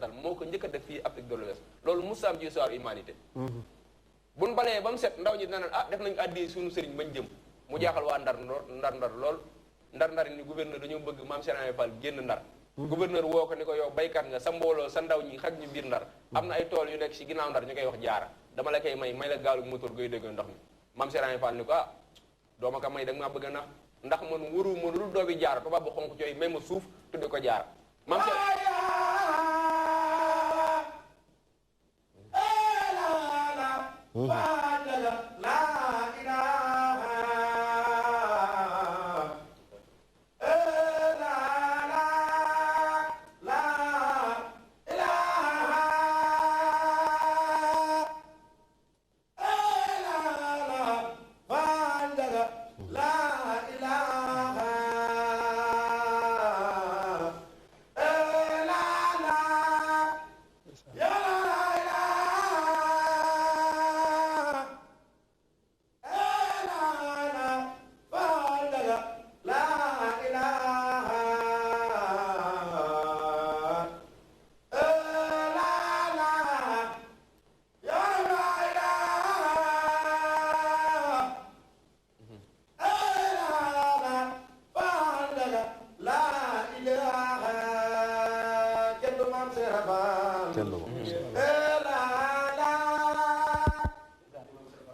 occidentale moo ko njëkk a def fii Afrique de l'Ouest loolu musta am ci histoire humanité buñ balee ba mu set ndaw ñi dina naan def nañu addi suñu sëriñ bañ jëm mu jaaxal waa ndar lool ndar ni gouverneur dañoo bëgg maam Cheikh Ibrahima Fall génn ndar gouverneur woo ko ni ko yow baykat nga sa mbooloo sa ndaw ñi xaj ñu biir ndar am na ay tool yu nekk ci ginnaaw ndar ñu koy wax jaara dama la koy may la gaalu moteur goy dégg ndox mi maam Cheikh Ibrahima Fall ni ko dooma ko may da nga maa bëgg a nax ndax man wuru ma lu doobi jaara tubaab bu xonk cooy may ma suuf tudde ko jaara maam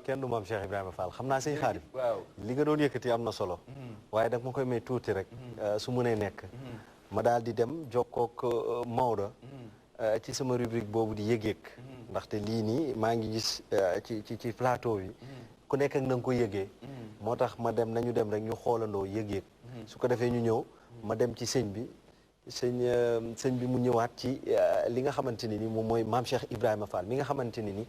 kenn du maam Cheikh Ibrahima Fall xam naa say xaadim li nga doon yëkkati am na solo waaye dag ma koy may tuuti rek su mënee nekk ma daal di dem jokkook Maodo ci sama rubrique boobu di yëg-yëg ndaxte lii nii maa ngi gis ci plateau bi ku nekk ak na nga ko yëgee moo tax ma dem nañu dem rek ñu xoolandoo yëg-yëg su ko defee ñu ñëw ma dem ci sëñ bi sëñ bi mu ñëwaat ci li nga xamante ni moom mooy maam Cheikh Ibrahima Fall mi nga xamante ni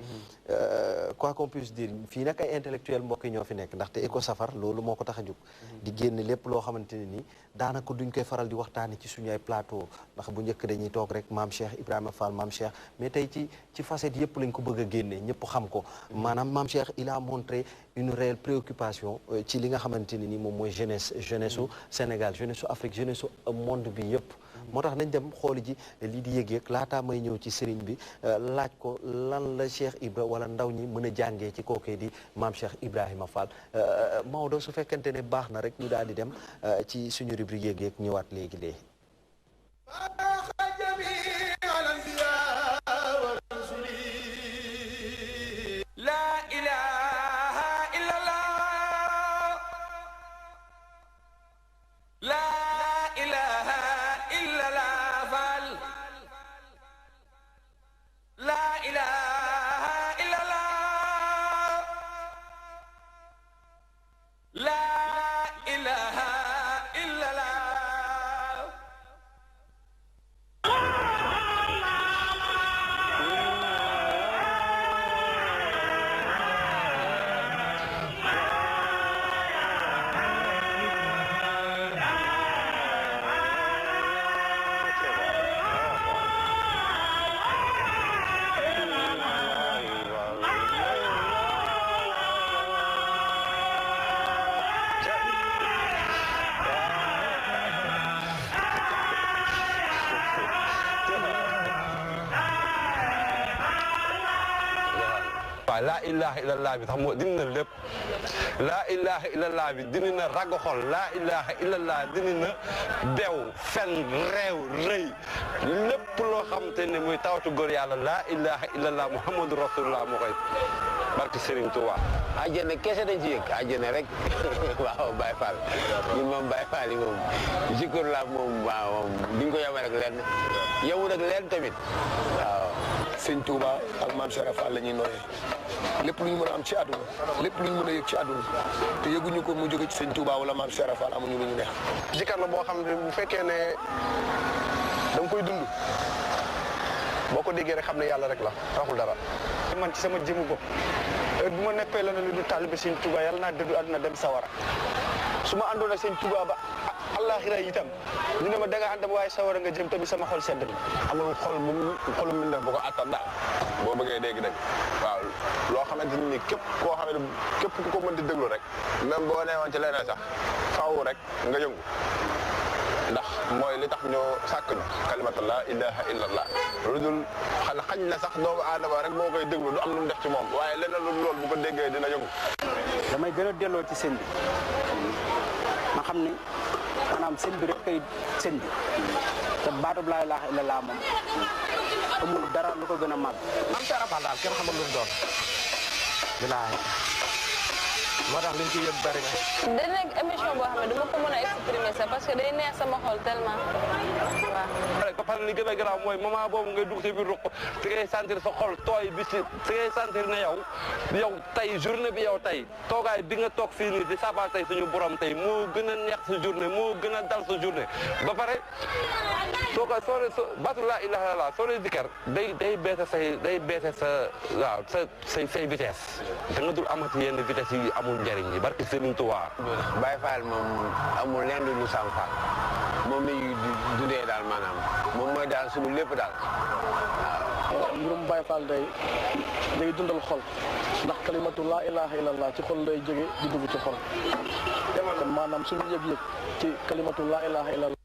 quoi qu'on puisse dire fii nag ay intellectuel mbokk yi ñoo fi nekk ndaxte Eco Safar loolu moo ko tax a jóg di génn lépp loo xamante ni daanaka duñ koy faral di waxtaane ci suñu ay plateau ndax bu njëkk dañuy toog rek maam Cheikh Ibrahima Fall maam Cheikh mais tey ci facette yëpp lañ ko bëgg a génne ñëpp xam ko maanaam maam Cheikh il a montré une réelle préoccupation ci li nga xamante ni moom mooy jeunesse su Sénégal jeunesse su Afrique jeunesse su monde bi yëpp moo tax nañ dem xooli ji lii di yëg-yëg laataa may ñëw ci sëriñ bi laaj ko lan la Cheikh Ibra wala ndaw ñi mën a jàngee ci kookee di maam Cheikh Ibrahima Fall Maodo su fekkente ne baax na rek ñu daal di dem ci suñu rubrique yëg-yëg ñëwaat léegi laa ilaha illallah bi tax moo dindi na lépp laa ilaha illallah bi dindi na ragg xol laa ilaha illallah dindi na bew fen réew rëy lépp loo xam te ne muy tawatu góor yàlla laa ilaha illallah muhammadu rasulullah moo koy barke Serigne Touba. àjjana kese dañ ci yëg àjjana rek waaw Baye Fall ñun moom Baye Fall yi moom jikkoor la moom waaw duñ ko yemee rek lenn yow nag lenn tamit waaw. Sëñ Touba ak Maam Cheikh Fall la ñuy nooyee lépp lu ñu mën a am ci àdduna lépp lu ñu mën a yëg ci àdduna te yëguñu ko mu jóge ci Sëñ Touba wala Maam Cheikh Fall amuñu lu ñu neex. jikar la boo xam ne bu fekkee ne da nga koy dund boo ko déggee rek xam ne yàlla rek la taxul dara. man ci sama jëmu bopp bu ma nekkee la ne lu du taalibe Sëñ Touba yàlla naa dëddu àdduna dem sawara su ma àndoon ak Sëñ Touba ba àllaaxira itam ñu ne ma da nga ànd waaye sawara nga jëm tamit sama xol sedd na. amul xol bu xolu mu bu ko attan daal boo bëggee dégg-dégg waaw loo xamante ni képp koo xam ne képp ku ko mënti déglu rek même boo neewoon ci leneen sax faaw rek nga yëngu ndax mooy li tax ñoo sàkk ñu kalimatu laa ilaha illallah lu dul xañ na sax doomu aadama rek moo koy déglu du am lu mu def ci moom waaye leneen lu loolu bu ko déggee dina yëngu. damay gën a delloo ci sëñ bi ma xam ni maanaam sëñ bi rek kay sëñ bi te baatub laa ilaaha illallah moom amul dara lu ko gën a màgg. am Cheikh Rafal daal kenn xamul lu mu doon bilaahi moo tax liñ ci yëg bari na. day nekk émission boo xam ne dama ko mën a exprimer ça parce que day neex sama xol tellement waaw. ba pare li gën a garaaw mooy moment boobu ngay dugg ci biir ruq fi ngay sentir sa xol tooy bi si fi ngay sentir ne yow tey journée bi yow tey toogaay bi nga toog fii nii di sabal tey suñu borom tey moo gën a neex sa journée moo gën a dal sa journée ba pare soo baatu laa ilaha illallah soo dee dikkar day beese sa waaw say vitesse da nga dul amati yenn vitesse yi amul njëriñ yi barke Serigne Touba. Baye Fall moom amul lenn lu Sam Fall moom la ñuy dundee daal maanaam moom mooy daal suñu lépp daal waaw. mbirum Baye Fall day dundal xol ndax kalimatu laa ilaha illallah ci xol lay jóge di dugg ci xol kon maanaam suñu yëg-yëg ci kalimatu laa ilaha illallah.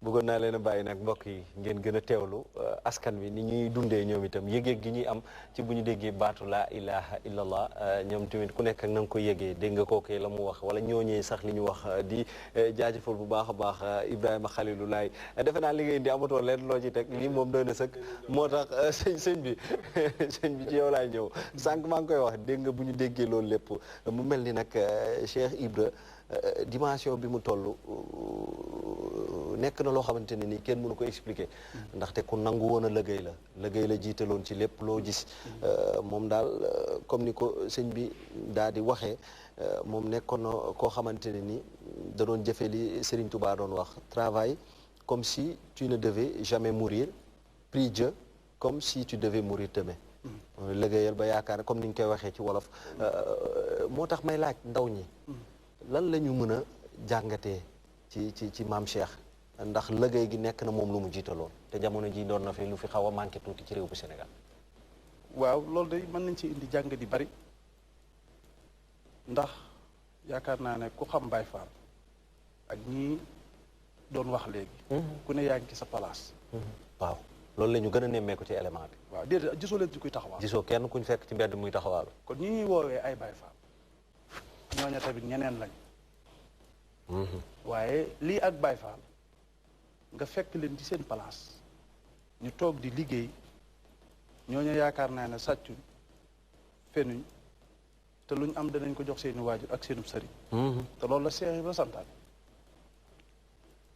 bëggoon naa leen a bàyyi nag mbokk yi ngeen gën a teewlu askan wi ni ñuy dundee ñoom itam yëg-yëg gi ñuy am ci bu ñu déggee baatu laa ilaha illallah ñoom tamit ku nekk ak na nga ko yëgee dégg nga kookee la mu wax wala ñooñee sax li ñu wax di jaajëfal bu baax a baax Ibrahima Khalilou Laye defe naa li ngay indi amatoo leen loo ci teg lii moom doy na sëkk moo tax sëñ bi ci yow laay ñëw sànq maa ngi koy wax dégg nga bu ñu déggee loolu lépp mu mel ni nag Cheikh Ibra dimension bi mu toll nekk na loo xamante ne nii kenn mënu ko expliquer ndaxte ku nangu woon a liggéey la jiitaloon ci lépp loo gis moom daal comme ni ko sëñ bi daal di waxee moom nekkoon na koo xamante ne nii da doon jëfe li Serigne Touba doon wax travail comme si tu ne devais jamais mourir prie Dieu comme si tu devais mourir demain liggéeyal ba yaakaar comme ni ñu koy waxee ci wolof moo tax may laaj ndaw ñi lan la ñu mën a jàngatee ci maam Cheikh ndax liggéey gi nekk na moom lu mu jiitaloon te jamono ji doon na fi lu fi xaw a manqué tuuti ci réew bu Sénégal. waaw loolu de mën nañ ci indi jàngat yu bari ndax yaakaar naa ne ku xam Baye Fall ak ñii doon wax léegi. ku ne yaa ngi ci sa place. waaw loolu la ñu gën a nemmeeku ci élément bi. waaw déedéet gisoo leen ci kuy taxawaal. gisoo kenn kuñ fekk ci mbedd muy taxawaalu. kon ñi ñuy woowee ay Baye Fall ñooñu tamit ñeneen lañ. waaye lii ak Baye Fall nga fekk leen ci seen place ñu toog di liggéey ñooñu yaakaar naa ne sàccuñ fenuñ te luñ am danañ ko jox seeni waajur ak seenub sëriñ. te loolu la Cheikh Ibra santaane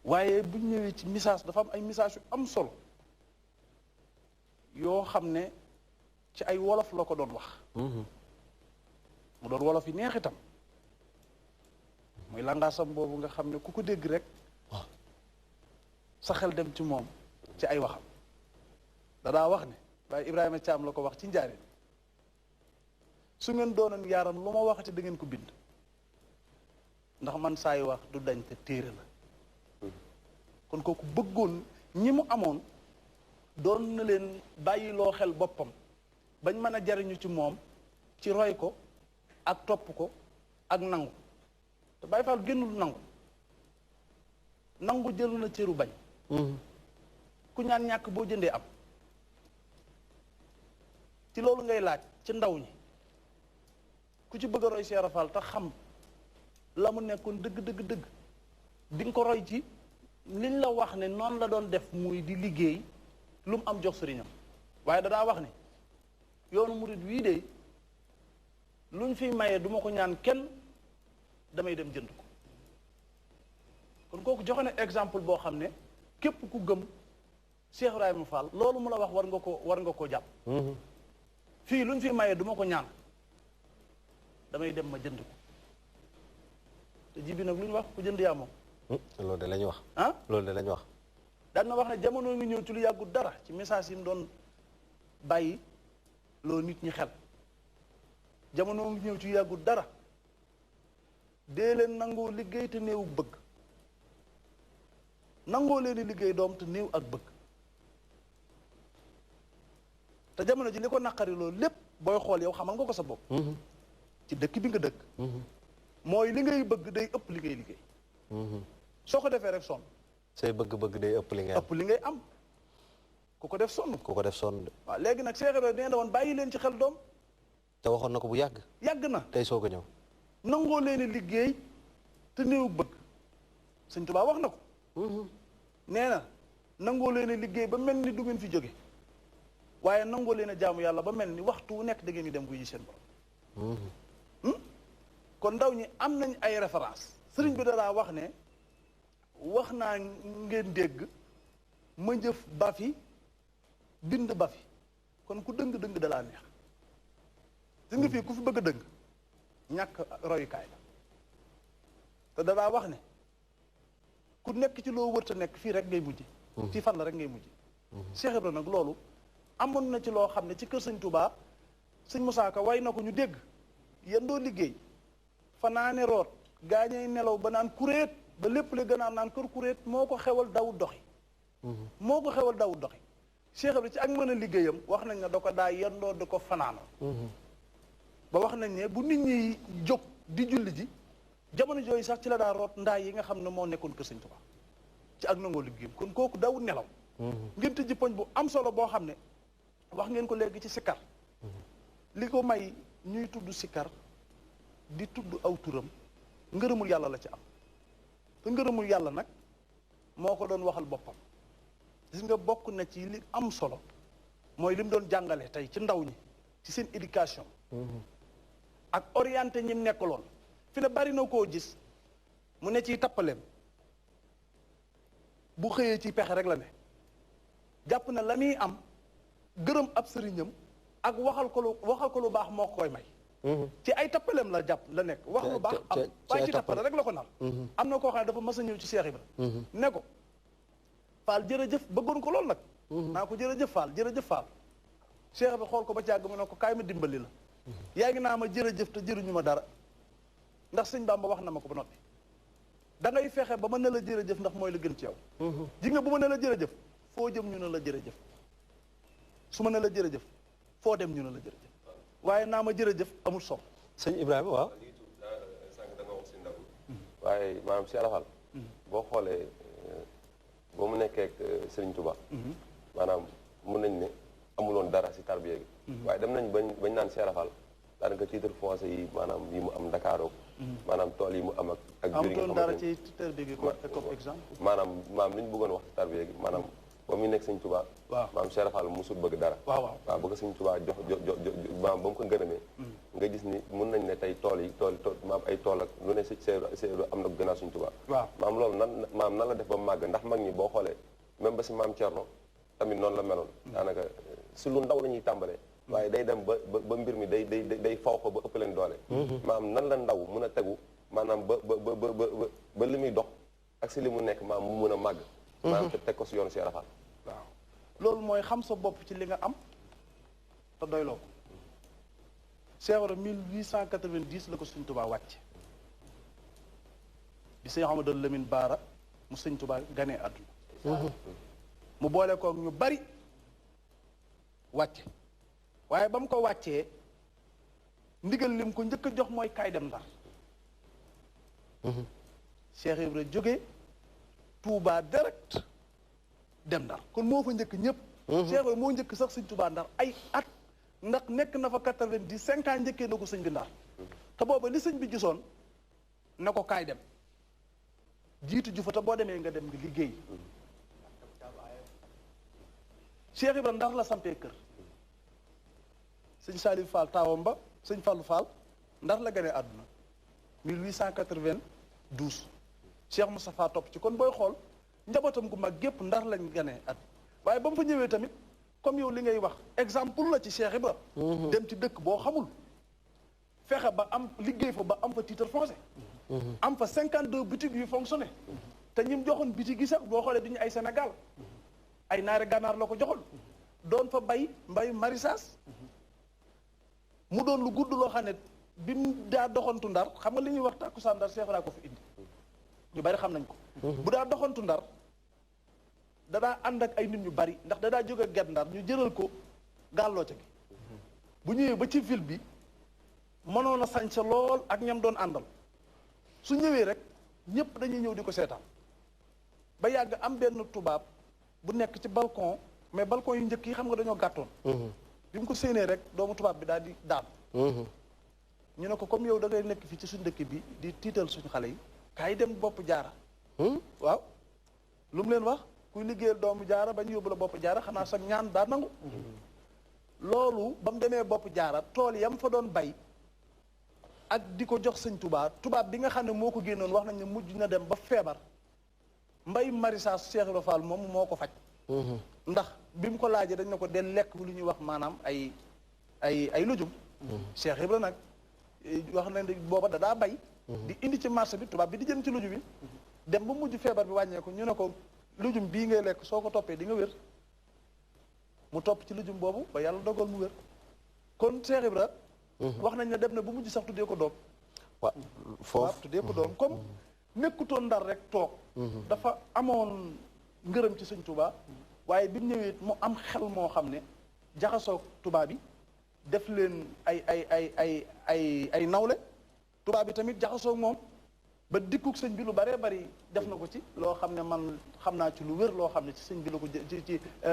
waaye buñ ñëwee ci message dafa am ay message yu am solo yoo xam ne ci ay wolof la ko doon wax. mu doon wolof yi neex itam. muy langaasam boobu nga xam ne ku ko dégg rek sa xel dem ci moom ci ay waxam dadaa wax ne waaye Ibrahima Thiam la ko wax ci njaareen su ngeen doonoon yaaram lu ma waxati da ngeen ko bind ndax man saay wax du dañ te téere la kon kooku bëggoon ñi mu amoon doon na leen bàyyiloo xel boppam bañ mën a jariñu ci moom ci roy ko ak topp ko ak nangu te Baye Fall génnul nangu jëlu na cëru bañ ku ñaan ñàkk boo jëndee am ci loolu ngay laaj ci ndaw ñi ku ci bëgg a roy Cheikh Fall te xam la mu nekkoon dëgg di nga ko roy ci liñ la wax ne noonu la doon def muy di liggéey lu mu am jox sëriñam waaye dadaa wax ne yoonu murid wii de luñ fiy mayee duma ko ñaan kenn damay dem jënd ko kon kooku joxe na exemple boo xam ne képp ku gëm Cheikh Ibrahima Fall loolu mu la wax war nga ko jàpp fii luñ fi mayee duma ko ñaan damay dem ma jënd ko te ji bi nag lu ñu wax ku jënd yaa moom loolu de lañu wax loolu de lañu wax daan na wax ne jamono ngi ñëw ci lu yàggut dara ci message yi mu doon bàyyi loolu nit ñi xel jamono ngi ñëw ci lu yàggut dara dee leen nangoo liggéey te néew bëgg nangoo leen di liggéey doom te néew ak bëgg te jamono ji li ko naqari loolu lépp booy xool yow xamal nga ko sa bopp ci dëkk bi nga dëkk mooy li ngay bëgg day ëpp li ngay liggéey soo ko defee rek sonn say bëgg-bëgg day ëpp li ngay am ëpp li ngay am ku ko def sonn. ku ko def sonn de. waaw léegi nag Cheikh Ibrahima nee na woon bàyyi leen ci xel doom. te waxoon na ko bu yàgg. yàgg na tey soog a ñëw. nangoo leen liggéey te néew bëgg Sëñ Tuubaa wax na ko. nee na nangoo leen liggéey ba mel ni du ngeen fi jóge waaye nangoo leen a jaamu yàlla ba mel ni waxtu wu nekk da ngeen di dem wuyu seen borom. kon ndaw ñi am nañ ay référence sëriñ bi danaa wax ne wax naa ngeen dégg ma jëf ba fi bind ba fi kon ku dëng-dëng dalaa neex gis nga fii ku fi bëgg a dëng ñàkk royukaay la te danaa wax ne ku nekk ci loo wërta nekk fii rek ngay mujj ci fan la rek ngay mujj Cheikh Ibra nag loolu amoon na ci loo xam ne ci kër sëñ Touba sëñ Moussa Ka way na ko ñu dégg yéen doo liggéey fanaane root gaañay nelaw ba naan kuréet ba lépp le gënaan naan kër kuréet moo ko xewal dawut doxi moo ko xewal dawut doxi Cheikh Ibra ci ak mën a liggéeyam wax nañ ne da ko daa yendoo da ko fanaanoo ba wax nañ ne bu nit ñi jóg di julli ji jamono jooyu sax ci la daa root ndaa yi nga xam ne moo nekkoon kër sëñ Touba ci ak nangoo liggéeyam kon kooku dawut nelaw ngeen tëjji poñ bu am solo boo xam ne wax ngeen ko léegi ci sikkar li ko may ñuy tudd sikkar di tudd aw turam ngërëmul yàlla la ci am te ngërëmul yàlla nag moo ko doon waxal boppam gis nga bokk na ci li am solo mooy li mu doon jàngale tey ci ndaw ñi ci seen éducation ak orienté ñi mu nekkaloon fi ne bari na koo gis mu ne ciy tappaleem bu xëyee ci pexe rek la ne jàpp na la muy am gërëm ab sëriñam ak waxal ko lu baax moo ko koy may ci ay tappaleem la jàpp la nekk wax lu baax am waaye ci tappale rek la ko nar am na koo xam ne dafa mas a ñëw ci Cheikh Ibra ne ko Fall jërëjëf bëggoon ko lool nag naa ko jërëjëf Fall Cheikh Ibra xool ko ba càgg mu ne ko kaay ma dimbali la yaa ngi naa ma jërëjëf te jëriñu ma dara ndax sëñ Bamba wax na ma ko ba noppi da ngay fexe ba ma ne la jërëjëf ndax mooy la gën ci yow ji nga bu ma ne la jërëjëf foo jëm ñu ne la jërëjëf su ma ne la jërëjëf foo dem ñu ne la jërëjëf waaye naa ma jërëjëf amul solo sëñ Ibrahima waaw sànq da nga wax si ndaw waaye maanaam si alafal boo xoolee ba mu nekkee ak Serigne Touba maanaam mun nañ ne amuloon dara si tarbiya gi waaye dem nañ bañ naan si alafal daanaka titre foncier yi maanaam yi mu am Dakar maanaam tool yi mu am ak jur yi nga xamante dara ci tarbiya gi comme exemple maam li ñu bëggoon wax si tarbiya gi maanaam ba muy nekk sëñ Touba maam Cheikh Fall musul bëgg dara waaw bëgg sëñ Touba jox maam ba mu ko gërëmee nga gis ni mun nañ ne tey tool maam ay tool ak lu ne seeru am na gënaaw sëñ Touba maam loolu nan la def ba màgg ndax mag ñi boo xoolee même ba si maam Thierno tamit noonu la meloon daanaka si lu ndaw la ñuy tàmbalee waaye day dem ba mbir mi day faw ko ba ëpp leen doole maam nan la ndaw mun a tegu maanaam ba li muy dox ak si li mu nekk maam mu mun a màgg maanaam te teg ko si yoonu Cheikh Fall waaw loolu mooy xam sa bopp ci li nga am te doyloo ko Cheikh Ibra 1890 la ko Sëñ Tuubaa wàcce bi Sëñ Amadou Lamine Baara mu Sëñ Tuubaa ganee àdduna mu boole koog ñu bari wàcce waaye ba mu ko wàccee ndigal lim ko njëkk a jox mooy kaay dem Ndar Cheikh Ibra jóge Touba direct dem Ndar kon moo fa njëkk ñëpp Cheikh Ibra moo njëkk sax Sëñ Touba Ndar ay at ndax nekk na fa 95 ans njëkkee na ko sëñ bi Ndar te booba li sëñ bi gisoon na ko kaay dem jiitu ju fa te boo demee nga dem nga liggéey Cheikh Ibra Ndar la sampee kër sëñ Saliou Fall taawam ba sëñ Fallou Fall Ndar la gane àdduna 1892 Cheikh Moustapha topp ci kon booy xool njabootam gu mag gépp Ndar lañ gane at waaye ba mu fa ñëwee tamit comme yow li ngay wax exemple la ci Cheikh Ibra dem ci dëkk boo xamul fexe ba am liggéey fa ba am fa titre foncier am fa 52 boutiques yu fonctionné te ñim joxoon bitig yi sax boo xoolee duñu ay Sénégal ay naari gànnaar la ko joxoon doon fa bay mbayu maraîchage mu doon lu gudd loo xam ne bi mu daa doxantu Ndar xam nga li ñuy wax takkusaan Ndar Cheikh Ibra ko fi indi ñu bari xam nañ ko bu daa doxantu Ndar dadaa ànd ak ay nit ñu bari ndax dadaa jóge Guet Ndar ñu jëral ko gàlloo ca gi bu ñëwee ba ci ville bi mënoon a sañse lool ak ñam doon àndal su ñëwee rek ñëpp dañuy ñëw di ko seetaan ba yàgg am benn tubaab bu nekk ci balcon mais balcon yu njëkk yi xam nga dañoo gàttoon bi mu ko séenee rek doomu tubaab bi daal di daan ñu ne ko comme yow da ngay nekk fii ci suñu dëkk bi di tiital suñu xale yi kaay dem bopp jaara waaw lu mu leen wax kuy liggéeyal doomu jaara ba ñu yóbbu la bopp jaara xanaa sax ñaan daa nangu loolu ba mu demee bopp jaara tool yam fa doon bay ak di ko jox sëñ tubaab bi nga xam ne moo ko génnoon wax nañ ne mujj na dem ba feebar mbay maraîchage Cheikh Ibra Fall moom moo ko faj ndax bi mu ko laajee dañ ne ko del lekk lu ñuy wax maanaam ay lujum Cheikh Ibra nag wax nañ ne booba daa bay di indi ci marché bi tubaab bi di jënd ci lujum bi dem ba mujj feebar bi wàññeeku ñu ne ko lujum bii ngay lekk soo ko toppee di nga wér mu topp ci lujum boobu ba yàlla dogal mu wér kon Cheikh Ibra wax nañ ne dem na bu mujj sax tuddee ko doom waaw foofu tuddee ko doom comme nekkutoon ndar rek toog dafa amoon ngërëm ci sëñ Tuubaa waaye bi mu ñëwee mu am xel moo xam ne jaxasoo tubaab yi def leen ay nawle tubaab bi tamit jaxasoo moom ba dikkuk sëñ bi lu baree bari def na ko ci loo xam ne man xam naa ci lu wér loo xam ne ci sëñ bi la ko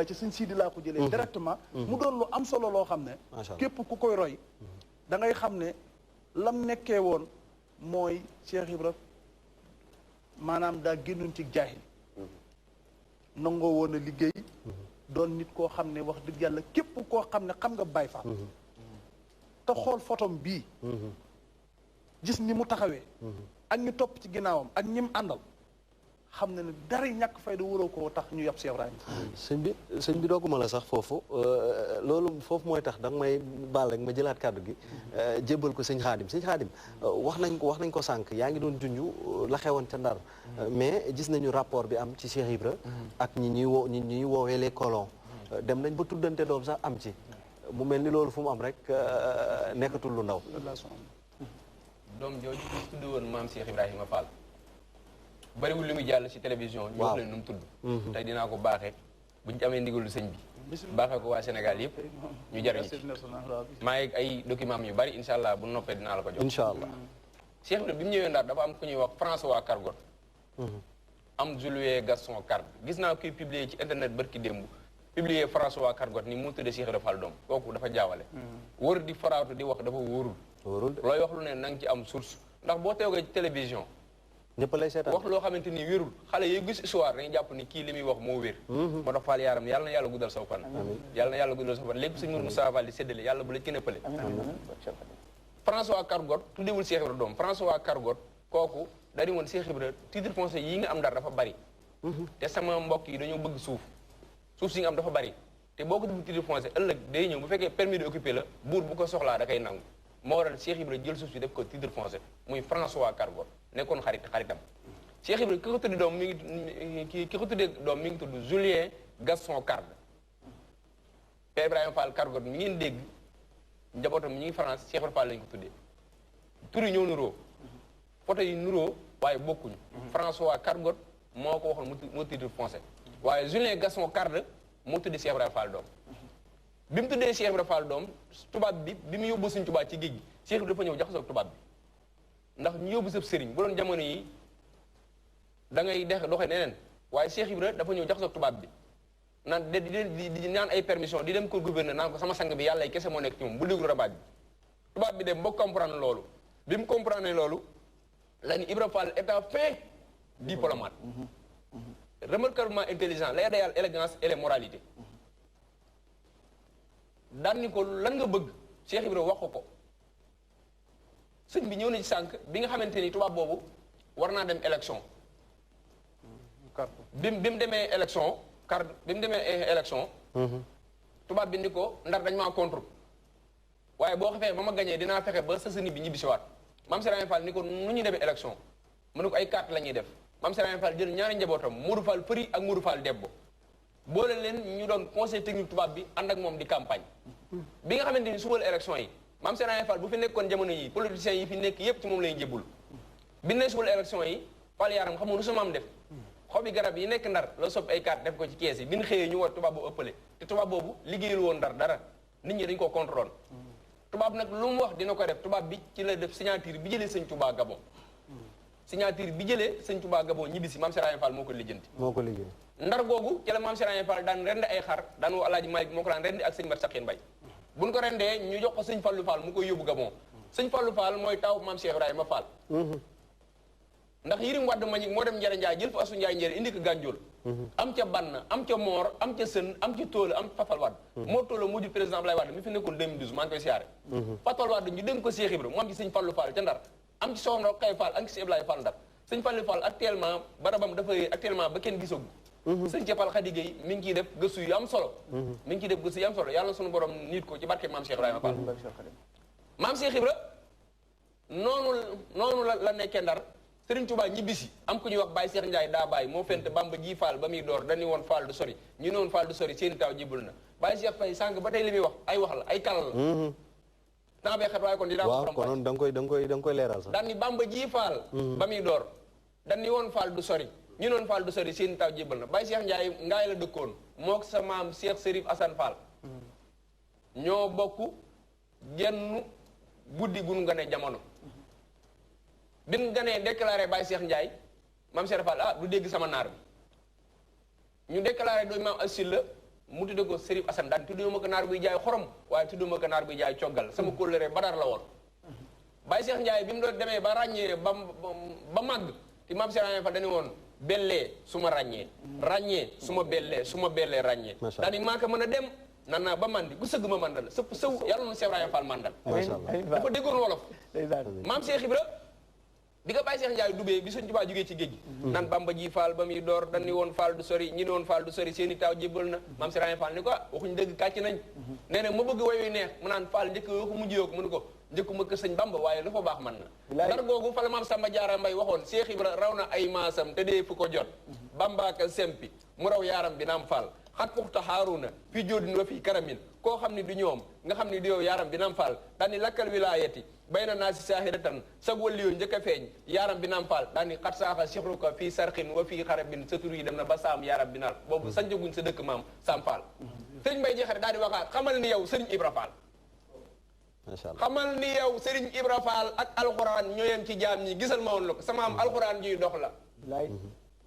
ci sëñ Siidi laa ko jëlee directement mu doon lu am solo loo xam ne képp ku koy roy da ngay xam ne lam nekkee woon mooy Cheikh Ibra maanaam daa génnoon ci jaahil nangoo woon a liggéey doon nit koo xam ne wax dëgg yàlla képp koo xam ne xam nga Baay Faal te xool photom bii gis ni mu taxawee ak ñi topp ci ginnaawam ak ñi mu àndal xam na ne dara ñàkk fayda waroo koo tax ñu yab Cheikh Ibrahima sëñ bi dooguma la sax foofu loolu foofu mooy tax danga may baal rek ma jëlaat kàddu gi jébbal ko sëñ Xaadim wax nañ ko sànq yaa ngi doon junju la xewoon ca Ndar mais gis nañu rapport bi am ci Cheikh Ibra ak ñi ñuy woowee les colons dem nañ ba tuddante doom sax am ci mu mel ni loolu fu mu am rek nekkatul lu ndaw doom jooju ñu tudd woon maam Cheikh Ibrahima Fall bariwul li muy jàll ci télévision ñu wax leen nu mu tudd tey dinaa ko baaxee bu ñu amee ndigalu sëñ bi baaxee ko waa Sénégal yëpp ñu jariñu ci maa ngi ay document yu bari insha allah bu noppee dinaa la ko jox insha allah Cheikh Ibrahima bi mu ñëwee Ndar dafa am ku ñuy wax François Cargot am Jules Gaston Cargue gis naa kuy publier ci internet barki démb publier François Cargot ni mu tuddee Cheikh Ibrahima Fall doom kooku dafa jaawale wër di faraatu di wax dafa wóorul looy wax lu ne na nga ci am source ndax boo teewee ci télévision ñëpp lay seetaan wax loo xamante ni wérul xale yi gis histoire dañuy jàpp ni kii li muy wax moo wér moo tax Fall yaaram yàlla na yàlla guddal saw fan yàlla na yàlla guddal saw fan léegi sëñ Mourou Moussa Fall di séddale yàlla bu la ci nëppale François Cargot tuddewul Cheikh Ibra doom François Cargot kooku da di woon Cheikh Ibra titre foncier yi nga am Ndar dafa bari te sama mbokk yi dañoo bëgg suuf si nga am dafa bari te boo ko def titre foncier ëllëg day ñëw bu fekkee permis de occuper la buur bu ko soxlaa da koy nangu moo waral Cheikh Ibra jël suuf si def ko titre foncier muy François Cargot nekkoon xaritam Cheikh Ibra ki ko tuddee doom mi ngi tudd Julien Gaston Cargue Père Ibrahima Fall Cargot mi ngeen dégg njabootam ñi ngi France Cheikh Ibra Fall lañu ko tuddee tur yi ñoo nuroo photo yi nuroo waaye bokkuñu François Cargot moo ko waxoon moo titre foncier waaye Julien Gaston Cargue moo tuddee Cheikh Ibrahima Fall doom bi mu tuddee Cheikh Ibrahima Fall doom tubaab bi mu yóbbu suñ tubaab ci géej gi Cheikh Ibra dafa ñëw jaxasoo ak tubaab bi ndax ñu yóbbu sëb sëriñ bu doon jamono yi da ngay doxee neneen waaye Cheikh Ibra dafa ñëw jaxasoo ak tubaab bi naan di naan ay permission di dem ko gouverneur naan ko sama sang bi yàlla kese moo nekk ci moom bu déglu rabaaj bi tubaab bi dem ba comprendre loolu bi mu comprendre loolu la ni Ibra Fall est un fin diplomate remarquablement intelligent l'idéal élégance et les moralités daan ni ko lan nga bëgg Cheikh Ibra wax ko sëñ bi ñëw na ci sànq bi nga xamante ni tubaab boobu war naa dem élection bi mu demee élection tubaab bi ni ko Ndar dañ maa contre waaye boo xefee ba ma gañee dinaa fexe ba sa sëni bi ñibbi si waat Mame Serigne Fall ni ko nu ñuy demee élection mu ne ko ay carte la ñuy def Mame Serigne Fall jël ñaari njabootam Modou Fall Fëri ak Modou Fall Debbo boole leen ñu doon conseil technique tubaab bi ànd ak moom di campagne bi nga xamante ni suba la élection yi Mame Serigne Fall bu fi nekkoon jamono yi politiciens yi fi nekk yépp ci moom lay jébbul bi ne suba la élection yi Fall yaaram xam nga nu sama am def xobi garab yi nekk Ndar la soppi ay carte def ko ci kees yi bi ñu xëyee ñu war tubaab boobu ëppale te tubaab boobu liggéeyul woon Ndar dara nit ñi dañ koo contrôle tubaab nag lu mu wax dina ko def tubaab bi ci la def signature bi jëlee sëñ Touba Gabon signature bi jëlee sëñ Touba Gabon ñibbi si maam Serigne Fall moo ko lijjanti. moo ko liggéey. ndar googu ci la maam Serigne Fall daan rendi ay xar daan woo Alaaji Malick moo ko daan rendi ak sëñ Mat Saxin Mbay buñ ko rendee ñu jox ko sëñ Fallou Fall mu koy yóbbu Gabon sëñ Fallou Fall mooy taw maam Cheikh Ibrahima Fall. ndax Yirim Wàdd Mañik moo dem Njare Njaay jël fa Asu Njaay Njare indi ko Gànjool. am ca Bann am ca Moor am ca Sën am ca Tóola am Fafal Wàdd. moo Tóola moo di président Ablaye Wàdd mi fi nekkoon 2012 maa ngi koy siyaare. Fafal Wàdd ñu dénk ko Cheikh Ibra mu am ci sëñ Fallou Fall ca Ndar am ci Soxna Kay Fall ak ci Ablaye Fall Ndar sëñ Fallou Fall actuellement barabam dafa actuellement ba kenn gisagu. sëñ Cepal Khady Gueye mi ngi ciy def gëstu yu am solo. mi ngi ciy def gëstu yu am solo yàlla sunu borom nit ko ci barke maam Cheikh Ibrahima Fall. maam Cheikh Ibra noonu la nekkee Ndar Sëriñ Tuubaa ñibbisi am ku ñuy wax Baye Cheikh Ndiaye daa bàyyi moo fent Bamba ji Fall ba muy door dañu woon Fall du sori ñu ne woon Fall du sori seeni taw jibul na Baye Cheikh Faye sànq ba tey li muy wax ay wax la ay kalal la temps bee xet waaye kon dinaa ko waaw konoon da nga koy leeral sax daan ni Bamba ji Fall ba muy door dañu woon Fall du sori ñu ne woon Fall du sori seeni taw jibul na Baye Cheikh Ndiaye ngaay la dëkkoon mook sa maam Cheikh Serif Assane Fall ñoo bokk genn guddi gun nga ne jamono bi mu ganee déclaré Baye Cheikh Ndiaye maam Cheikh Fall du dégg sama naar bi ñu déclaré dooy maam Assil la mu tudde ko Serif Assane daan tuddee ma ko naar buy jaay xorom waaye tuddee ma ko naar buy jaay coggal sama kóllëre Badar la woon Baye Cheikh Ndiaye bi mu doon demee ba ràññee ba màgg te maam Cheikh Fall dañu woon bellee su ma ràññee su ma bellee ràññee daani maa ko mën a dem nan naa ba mandi ku sëgg ma mandal sëpp sëw yàlla na Cheikh Fall mandal dafa déggoon wolof maam Cheikh Ibra bi nga Baye Cheikh Ndiaye dubee bi Sëñ Tuubaa jógee ci géej gi naan Bamba ji Fall ba muy door dañ ni woon Fall du sori ñi ni woon Fall du sori seeni taaw jébbal na maam Cheikh Fall ni ko waxuñu dëgg kàcc nañ nee na ma bëgg way wi neex mu naan Fall njëkk yoo ko mujj yoo ko mu ni ko njëkkuma ko sëñ Bamba waaye lu fa baax man na dar googu fa la maam Samba Jaara Mbay waxoon Cheikh Ibra raw na ay maasam te dee fu ko jot Bamba ka sempi mu raw yaaram bi naam Fall xat puxta Haaruna fii jóodin wa fii karamin koo xam ni du ñoom nga xam ni du yow yaaram bi naam Fall daal ni lakkal wilaayati bay na naa si saahiratan sag wàllu yoo njëkk a feeñ yaaram bi naam Fall daal ni xat saaxa sixlu ko fii sarxin wa fii xarabin sa tur yi dem na ba saam yaaram bi naal boobu sanjaguñ sa dëkk maam Saam Fall sëriñ Mbay jeexare daal di waxaat xamal ni yow sëriñ Ibra Fall xamal ni yow sëriñ Ibra Fall ak alxuraan ñooyem ci jaam ñi gisal ma woon la ko sama am alxuraan juy dox la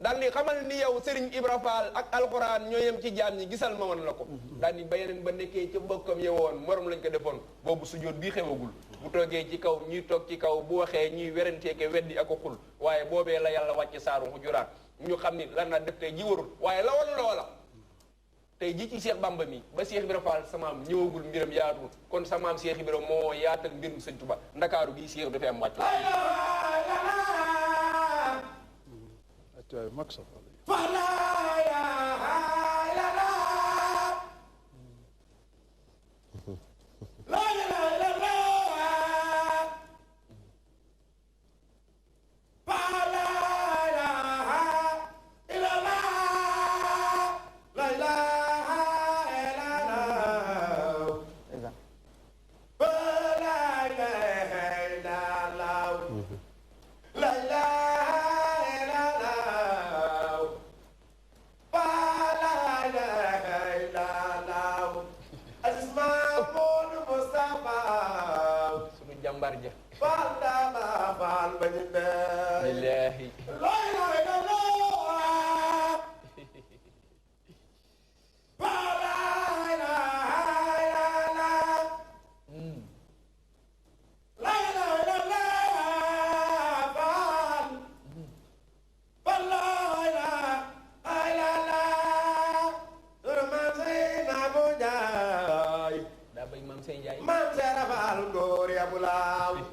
daal ni xamal ni yow Serigne Ibra Fall ak alxuraan ñoo yem ci jaam ñi gisal ma woon la ko daal ni ba yeneen ba nekkee ca bokkam yewoon morom lañ ko defoon boobu sujjóot bii xewagul bu toogee ci kaw ñuy toog ci kaw bu waxee ñuy weranteeke weddi ak xul waaye boobee la yàlla wàcce saaru Xujuraat ñu xam ni lan na def tey ji warul waaye la woon loola tey ji ci Cheikh Bamba mi ba Cheikh Ibra Fall samaam ñëwagul mbiram yaatul kon samaam Cheikh Ibra moo yaatal mbirum Sëñ Tuba Ndakaaru gii Cheikh dafay am wàcc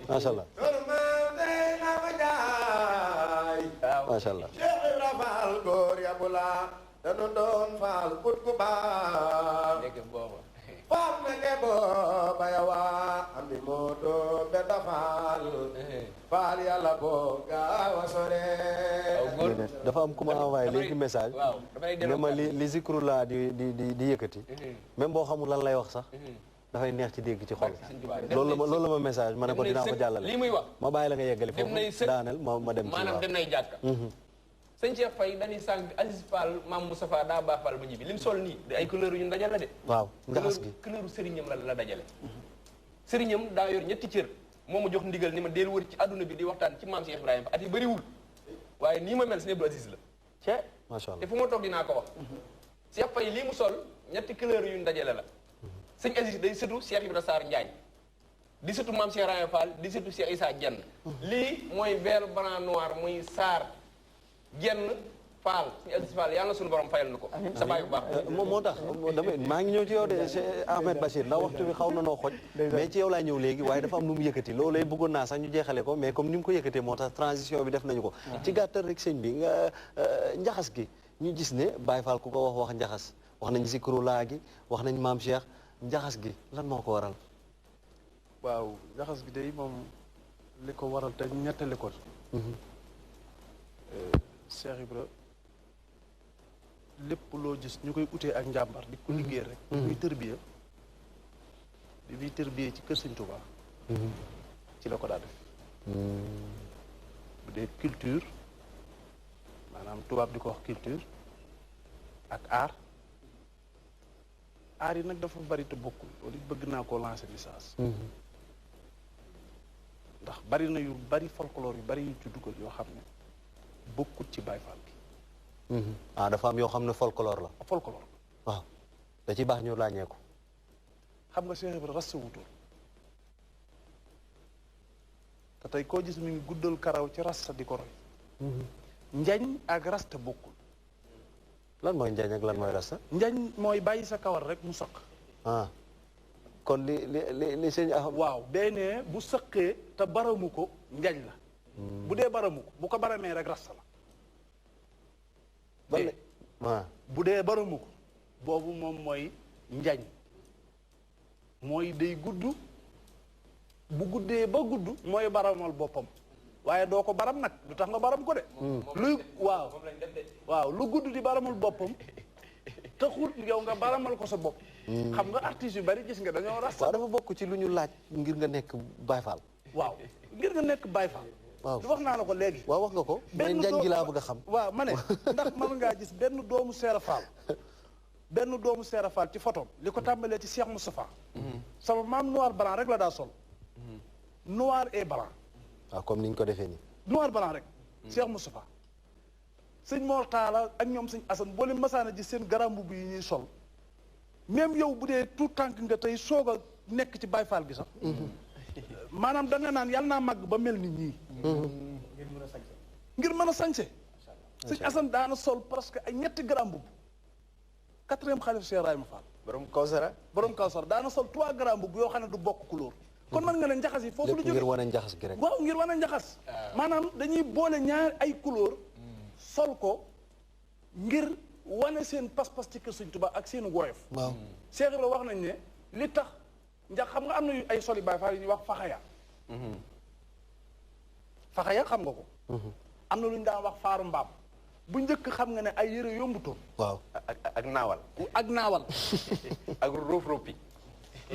macha allah macha allah Cheikh Ibra Fall góor ya bu laa danu doon faal put ku baax faal neke booba ya waa andi mooto beta faal faal yàlla boo gaaw a sore dafa am ku ma envoyé léegi message ne ma li zikru laa di yëkkati même boo xamul lan lay wax sax dafay neex ci dégg ci xol loolu la ma message ma ne ko dinaa ko jàllale lii muy wax ma bàyyi la nga yeggali foofu daaneel ma dem ci maanaam dem nay jàkka sëñ Cheikh Faye dañuy sànq Aziz Fall Mame Moustapha daa baa Fall ba ñibbi li mu sol nii ay couleur yu ñu dajale de waaw njaxas gi couleur sëriñam la dajale sëriñam daa yor ñetti cër moo ma jox ndigal ni ma deel wër ci adduna bi di waxtaan ci maam Cheikh Ibrahima at yi bëriwul waaye nii ma mel Sëñ Abdou Aziz la macha allah te fu ma toog dinaa ko wax Cheikh Faye lii mu sol ñetti couleur yu ñu dajale la Sëñ Aziz day sëtu Cheikh Ibra Sarr Njaañ di sëtu Maam Cheikh Rahane Fall di sëtu Cheikh Issa Dieng lii mooy vert blanc noir muy Sarr Dieng Fall Sëñ Aziz Fall yàlla na suñu borom fayal na ko sa baay bu baax moo tax maa ngi ñëw ci yow de Ahmed Bachir ndax waxtu bi xaw na noo xoj mais ci yow laa ñëw léegi waaye dafa am lu mu yëkkati loolee bëggoon naa sax ñu jeexale ko mais comme ni mu ko yëkkatee moo tax transition bi def nañu ko ci gàttal rek sëñ bi nga njaxas gi ñu gis ne Baye Fall ku ko wax njaxas wax nañ zikru laa gi wax nañ Maam Cheikh njaxas gi lan moo ko waral waaw njaxas gi day moom li ko waral te ñettali ko Cheikh Ibra lépp loo gis ñu koy utee ak njàmbar di ko liggéey rek muy tërbiya bi muy tërbiya ci kër Sëñ Tuubaa ci la ko daa def bu dee culture maanaam tubaab di ko wax culture ak art yi nag dafa bari te bokkul loolu bëgg naa koo lancer message ndax bari na yu bari folklore yu bari yu ci dugal yoo xam ne bokkut ci Baye Fall bi dafa am yoo xam ne folklore la folklore waaw da ci baax ñu ràññee ko xam nga Cheikh Ibra rasta wutoon te tey koo gis mi ngi guddal karaw ci rasta di ko roy njañ ak rasta bokkul lan mooy njañ ak lan mooy rasta njañ mooy bàyyi sa kawar rek mu sëq kon li sëñ waaw benee bu sëqee te baramu ko njañ la bu dee baramu ko bu ko baramee rek rasta la bu dee baramu ko boobu moom mooy njañ mooy day gudd bu guddee ba gudd mooy baramal boppam waaye doo ko baram nag lu tax nga baram ko de luy waaw lu gudd di baramal boppam taxul yow nga baramal ko sa bopp xam nga artistes yu bari gis nga dañoo rasta waaw dafa bokk ci lu ñu laaj ngir nga nekk Baye Fall waaw ngir nga nekk Baye Fall waaw wax naa la ko léegi waaw wax nga ko mais njañ gi laa bëgg a xam waaw ma ne ndax mën ngaa gis benn doomu Seera Fall ci photo li ko tàmbalee ci Cheikh Moustapha sama maam noir blanc rek la daa sol noir et blanc waaw comme ni ñu ko defee nii noir blanc rek Cheikh Moustapha sëñ Mor Talla ak ñoom sëñ Assane boo leen masaana gis seen garam mbubb yi ñuy sol même yow bu dee tout tànk nga tey soog a nekk ci Baye Fall gi sax maanaam da nga naan yàlla naa màgg ba mel ni ñii ngir mën a sañse sëñ Assane daana sol presque ay ñetti garam mbubb 4e xalif Cheikh Ibrahima Fall borom Kawsara daana sol 3 garam mbubb yoo xam ne du bokk couleur kon mën nga ne njaxas yi foofu lu jóge ngir wane njaxas gi rek waaw ngir wane njaxas maanaam dañuy boole ñaar ay couleur sol ko ngir wane seen pas-pas ci kër Sëñ Tuubaa ak seen woyof waaw Cheikh Ibra wax nañ ne li tax ndax xam nga am na ay soli Baay Faal yi ñuy wax faxaya xam nga ko am na lu ñu daan wax faaru mbaam bu njëkk xam nga ne ay yëre yombutoon waaw ak naawal ak róof-róopi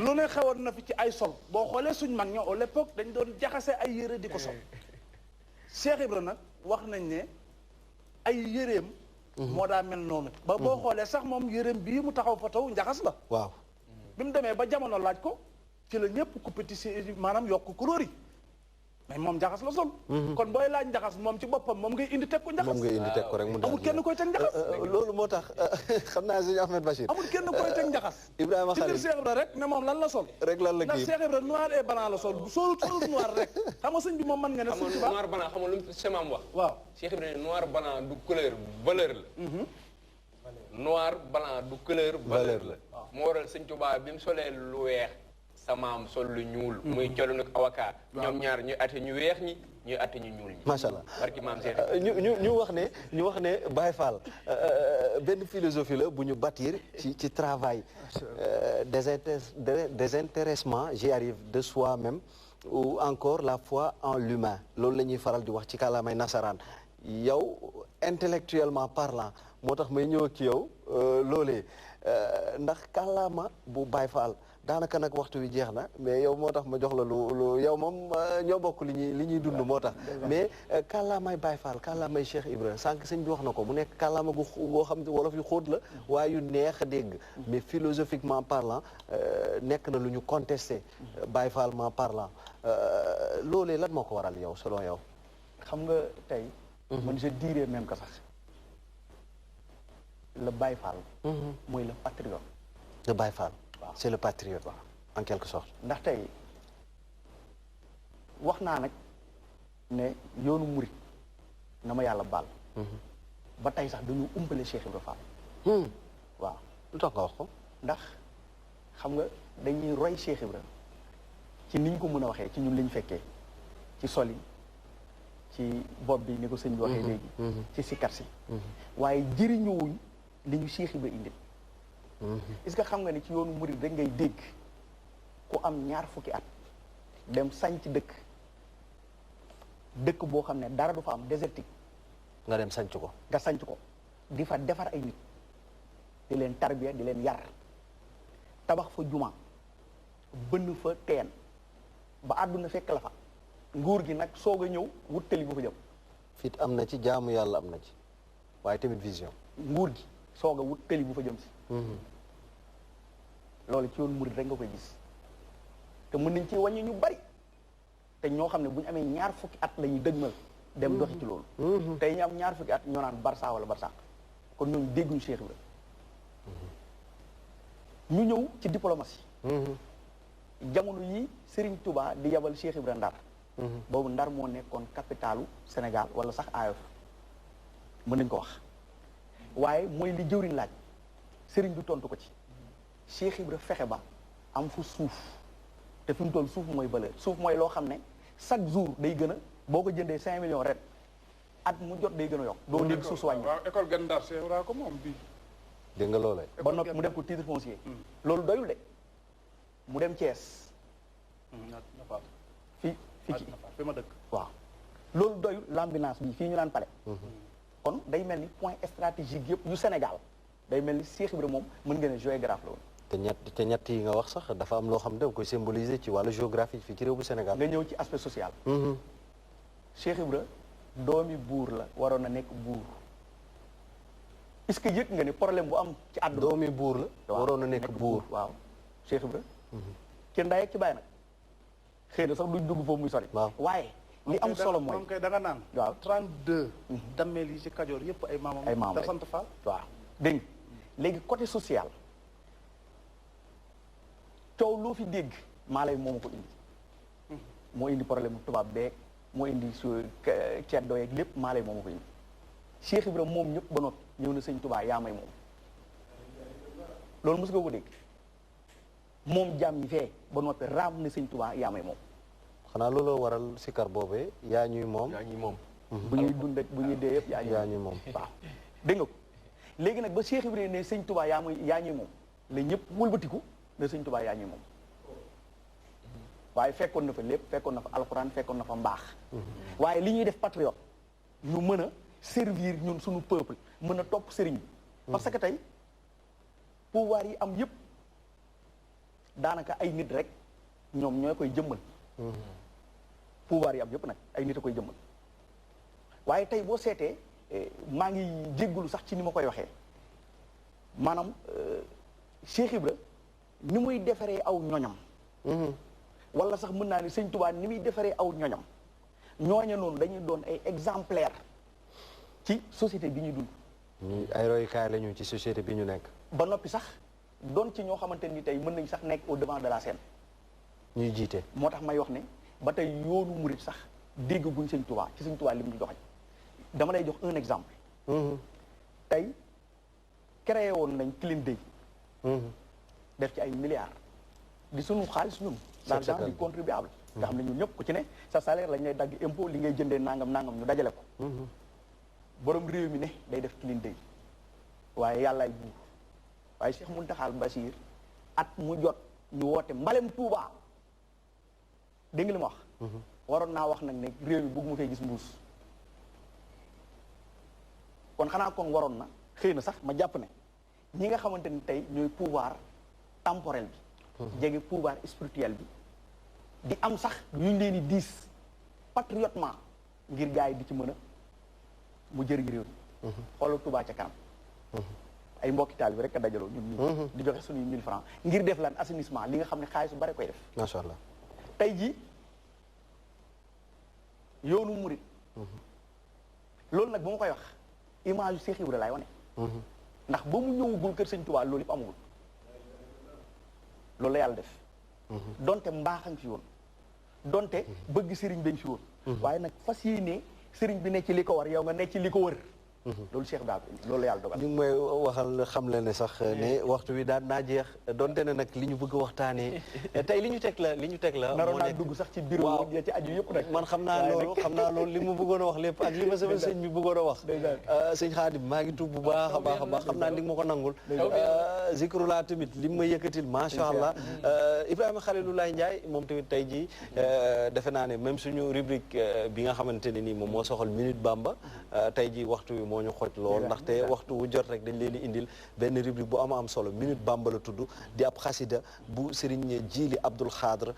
lu ne xewoon na fi ci ay sol boo xoolee suñ mag ñoo à l'époque dañ doon jaxase ay yëre di ko sol Cheikh Ibra nag wax nañ ne ay yëreem moo daa mel noonu ba boo xoolee sax moom yëreem bii mu taxaw fa taw njaxas la waaw bi mu demee ba jamono laaj ko ci la ñëpp compétition maanaam yokk couleur yi mais moom njaxas la sol kon booy laaj njaxas moom ci boppam moom ngay indi teg ko njaxas moom ngay indi teg ko rek mu daal amul kenn koy teg njaxas loolu moo tax xam naa sëñ Ahmed Bachir amul kenn koy teg njaxas Ibrahima ci biir Cheikh Ibra rek ne moom lan la sol rek lan la ndax kii Cheikh Ibra noir et blanc la sol bu solut noir rek xam nga sëñ bi moom mën nga ne xam nga noir blanc xam nga lu semaam wax waaw Cheikh Ibra ne noir blanc du couleur valeur la noir blanc du couleur valeur la moo waral sëñ Tuubaa bi mu solee lu weex sa maam sol lu ñuul muy colu nag avocat ñoom ñaar ñuy atte ñu weex ñi ñuy atte ñu ñuul ñi macha allah barki maam Cheikh ñu wax ne Baye Fall benn philosophie la bu ñu bâtir ci travail désintéressement j'y arrive de soi-même ou encore la foi en l'humain loolu la ñuy faral di wax ci kàllaamay nasaraan yow intellectuellement parlant moo tax may ñëw ak ci yow loolee ndax kàllaama bu Baye Fall daanaka nag waxtu wi jeex na mais yow moo tax ma jox la lu yow moom ñoo bokk li ñuy dund moo tax mais kàllaamay Baye Fall kàllaamay Cheikh Ibra sànq sëñ bi wax na ko mu nekk kàllaama goo xam ne wolof yu xóot la waaye yu neex a dégg mais philosophiquement parlant nekk na lu ñu contesté Baye Fallement parlant loolee lan moo ko waral yow selon yow xam nga tey man je dirais même que sax le Baye Fall mooy le patriote. le Baye Fall. waaw c'est le patriote. waaw en quelque sorte. ndax tey wax naa nag ne yoonu murit na ma yàlla baal. ba tey sax dañu umpale Cheikh Ibra Fall. waaw lu tax nga wax ko. ndax xam nga dañuy roy Cheikh Ibra ci niñ ko mën a waxee ci ñun liñ fekkee ci soli ci bopp bi ni ko sëñ bi waxee léegi. ci sikkat si. waaye jëriñoowuñ li ñu Cheikh Ibra indi. est-ce que xam nga ni ci yoonu murit rek ngay dégg ku am 20 at dem sanc dëkk boo xam ne dara du fa am désertique. nga dem sanc ko. nga sanc ko di fa defar ay nit di leen tarbiya di leen yar tabax fa juma bënn fa teen ba àdduna fekk la fa nguur gi nag soog a ñëw wuttali bu fa jëm. fit am na ci jaamu yàlla am na ci waaye tamit vision. nguur gi soog a wuttali bu fa jëm si. loolu ci yoonu murit rek nga koy gis te mën nañ ci wàññi ñu bari te ñoo xam ne bu ñu amee 20 at la ñuy dëgmal dem doxi ci loolu. tey ñu am 20 at ñoo naan Barça wala Barça kon ñoom dégguñu Cheikh Ibra ñu ñëw ci diplomatie. jamono yi Serigne Touba di yabal Cheikh Ibra Ndar. boobu Ndar moo nekkoon capitalu Sénégal wala sax AOF mën nañ ko wax waaye mooy li jëwriñ laaj Serigne bi tontu ko ci Cheikh Ibra fexe ba am fu suuf te fi mu toll suuf mooy valeur suuf mooy loo xam ne chaque jour day gën a boo ko jëndee 5 millions ren at mu jot day gën a yokk. doo dégg suuf su wàññi. waaw école Guet Ndar Cheikh Ibra ko moom bii. dégg nga loolee. ba noppi mu def ko titre foncier. loolu doyul de mu dem Thiès. fii fi ma dëkk. waaw loolu doyul l'ambulance bi fii ñu naan pale. kon day mel ni point stratégique yëpp yu Sénégal day mel ni Cheikh Ibra moom mën nga ne géographe la woon. te ñett yi nga wax sax dafa am loo xam ne da nga koy symboliser ci wàllu géographie fii ci réew bu Sénégal. nga ñëw ci aspect social. Cheikh Ibra doomi buur la waroon na nekk buur. est-ce que yëg nga ni problème bu am ci àdduna. doomi buur la waroon na nekk buur. waaw Cheikh Ibra ci ndaay ak ci bàyyi nag xëy na sax duñ dugg foofu muy sori. waaye li am solo mooy moom kay da nga naan. waaw 32. dammeel yi ci Kajoor yëpp ay maamam. ay maamam da sant Fall. waaw dégg léegi côté social coow loo fi dégg maa lay moom ko indi. moo indi problème tubaab beeg moo indi su ceddoo yeeg lépp maa lay moom ko indi. Cheikh Ibra moom ñëpp ba noppi ñëw na sëñ Tuubaa yaa may moom loolu mos nga ko dégg moom jàmm ñi fee ba noppi raam na sëñ Tuubaa yaa may moom. xanaa looloo waral sikar boobee yaa ñuy moom. yaa ñuy moom. bu ñuy dund ak bu ñuy dee yëpp yaa ñuy moom waaw dégg nga ko léegi nag ba Cheikh Ibra ne sëñ Tuubaa yaa ñuy moom la ñëpp wëlbatiku ne sëñ Tuubaa yaa ñuy moom waaye fekkoon na fa lépp fekkoon na fa alxuraan fekkoon na fa mbaax. waaye li ñuy def patriote ñu mën a servir ñun suñu peuple mën a topp sëriñ bi. parce que tey pouvoir yi am yëpp daanaka ay nit rek ñoom ñoo koy jëmmal. pouvoir yi am yëpp nag ay nit a koy jëmmal waaye tey boo seetee maa ngi jéggulu sax ci ni ma koy waxee maanaam Cheikh Ibra ni muy defaree aw ñoñam. wala sax mën naa ni sëñ Tuubaa ni muy defaree aw ñoñam ñooña noonu dañuy doon ay exemplaire ci société bi ñuy dund. ñu ay royukaay la ñu ci société bi ñu nekk. ba noppi sax doon ci ñoo xamante ni tey mën nañ sax nekk au devant de la scène. ñuy jiite. moo tax may wax ne ba tey yoonu murit sax dégg guñ sëñ Tuubaa ci sëñ Tuubaa li mu ñu joxe dama lay jox un exemple. tey créé woon nañ Clean Day. def ci ay milliards. di sunu xaalis ñun. l'argent du contribuable. nga xam ne ñun ñëpp ku ci ne sa salaire lañ lay dagg impôt li ngay jëndee nangam ñu dajale ko. borom réew mi ne day def Clean Day waaye yàllaay buur waaye Cheikh Mountakha Bachir at mu jot ñu woote mbalem Touba dégg nga li ma wax. waroon naa wax nag ne réew mi bëgg mu fay gis mbuus kon xanaa kon waroon na xëy na sax ma jàpp ne ñi nga xamante ni tey ñooy pouvoir temporel bi. jege pouvoir spirituel bi di am sax yuñ leen di diis patriotement ngir gars yi di ci mën a mu jëriñ réew mi. xoolal Touba ca kanam. ay mbokki taal bi rek a dajaloo ñun ñii. di joxe suñuy 1000 francs ngir def lan assainissement li nga xam ne xaalis su bari koy def. macha allah tey jii yoonu murit loolu nag bu ma koy wax image yu Cheikh Ibra laay wane ndax ba mu ñëwugul kër sëñ Tuubaa loolu yëpp amugul loolu la yàlla def donte mbaaxañ fi woon donte bëgg sëriñ bañ fi woon waaye nag fas yéene sëriñ bi ne ci li ko war yow nga ne ci li ko wër loolu Cheikh Ibrahima loolu la yàlla dogal. ñu ngi may waxal xam le ne sax ne waxtu wi daan naa jeex donte ne nag li ñu bëgg waxtaanee tey li ñu teg la naroon naa dugg sax ci bureau ya ci aju yëpp nag man xam naa loolu li mu bëggoon a wax lépp ak li ma sama sëñ bi bëggoon a wax sëñ Xaadim maa ngi tubb bu baax a baax xam naa li nga ma ko nangul zikrullah tamit li mu ma yëkkatil macha allah Ibrahima Khalilulaay Ndiaye moom tamit tey jii defe naa ne même suñu rubrique bi nga xamante ne nii moom moo soxal Minute Bamba tey jii waxtu wi moo ñu xoj lool ndaxte waxtu wu jot rek dañ leen di indil benn rubrique bu am solo Minute Bamba la tudd di ab xasida bu Serigne Jili Abdul Xaadr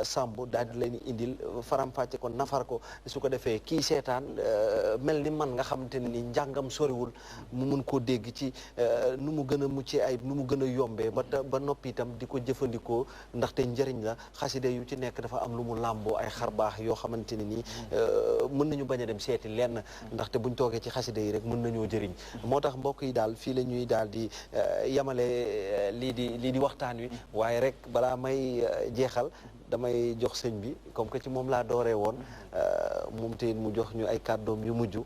Samb daal di leen indil faram-fàcce ko nafar ko su ko defee kii seetaan mel ni man nga xamante ne ni njàngam soriwul mu mun koo dégg ci nu mu gën a muccee ay nu mu gën a yombee ba noppi itam di ko jëfandikoo ndaxte njëriñ la xasida yu ci nekk dafa am lu mu làmboo ay xarbaax yoo xamante ne nii mën nañu bañ a dem seeti lenn ndaxte buñ toogee ci xasida yi rek mën nañoo jëriñ moo tax mbokk yi daal fii la ñuy daal di yamale lii di waxtaan wi waaye rek balaa may jeexal damay jox sëñ bi comme que ci moom laa dooree woon moom te mu jox ñu ay kàddoom yu mujj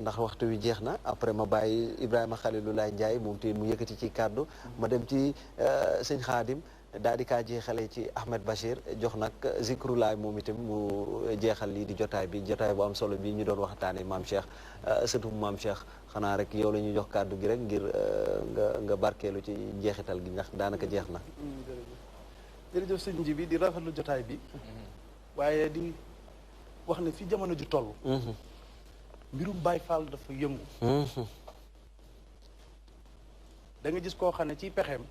ndax waxtu wi jeex na après ma bàyyi Ibrahima Khalilulaay Ndiaye moom te mu yëkkati ci kàddu ma dem ci sëñ Xaadim daal di kaa jeexale ci Ahmed Bachir jox nag zikrulaay moom itam mu jeexal lii di jotaay bu am solo bi ñu doon waxtaanee maam Cheikh surtout maam Cheikh xanaa rek yow la ñuy jox kàddu gi rek ngir nga barkeelu ci jeexital gi ndax daanaka jeex na. jërëjëf sëñ ji bi di rafetlu jotaay bi waaye di wax ne fi jamono ji toll. mbirum Baay Faal dafa yëngu. da nga gis koo xam ne ciy pexeem.